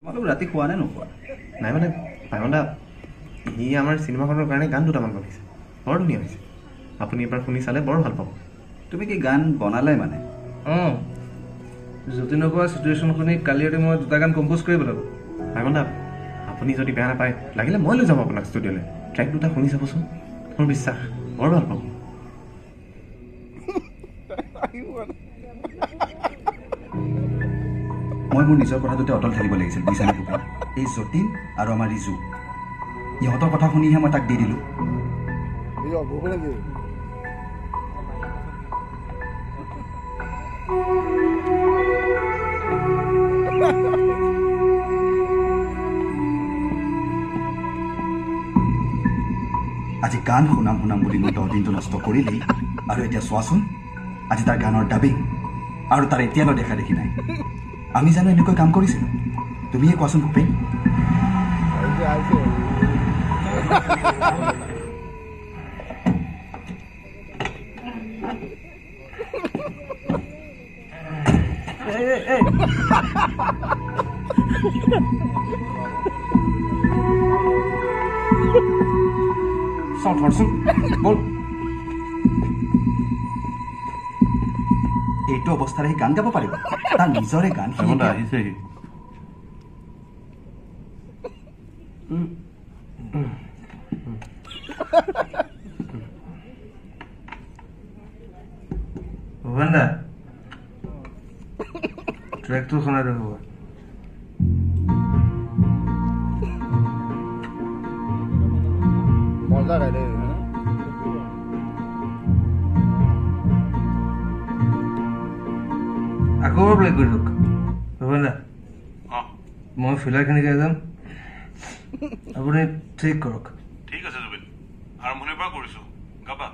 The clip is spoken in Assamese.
তোমালোক ৰাতি খোৱা নে নোখোৱা? নাই মানে পাইমদা সি আমাৰ চিনেমাখনৰ কাৰণে গান দুটামান বনাইছে, বৰ ধুনীয়া হৈছে। আপুনি এবাৰ শুনি চালে বৰ ভাল পাব। তুমি কি গান বনালে মানে? অঁ, যতীনৰ পৰা চিটুৱেশ্যন শুনি কালি ৰাতি মই দুটা গান কম্প'জ কৰি পেলালো। পাইমদা আপুনি যদি বেয়া নাপায় লাগিলে মই লৈ যাম আপোনাক ষ্টুডিঅ'লৈ, ট্ৰেক দুটা শুনি চাবচোন, মোৰ বিশ্বাস বৰ ভাল পাব। মই মোৰ নিজৰ কথাটোতে অটল থাকিব লাগিছিল বুজিছানে ভূপেন? এই যতীন আৰু আমাৰ ৰিজু ইহঁতৰ কথা শুনিহে মই তাক দি দিলোঁ। আজি গান শুনাম বুলি মোৰ 10 দিনটো নষ্ট কৰিলেই, আৰু এতিয়া চোৱাচোন আজি তাৰ গানৰ ডাবিং আৰু তাৰ এতিয়ালৈ দেখা দেখি নাই। আমি জানো এনেকৈ কাম কৰিছিলোঁ? তুমিয়ে কোৱাচোন ভূপেন। এইটো অৱস্থাৰে সি গান গাব পাৰিব? তাৰ নিজৰে গান আহিছে ভূপেন দা, ট্ৰেকটো শুনাই দিব। মজা গাই দেই। আকৌ প্লে কৰি দিয়ক ভূপেন দা। মই ফিলাৰখিনি গাই যাম, আপুনি ঠিক কৰক। ঠিক আছে জুবিন, আৰম্ভণিৰ পৰা কৰিছোঁ, গাবা।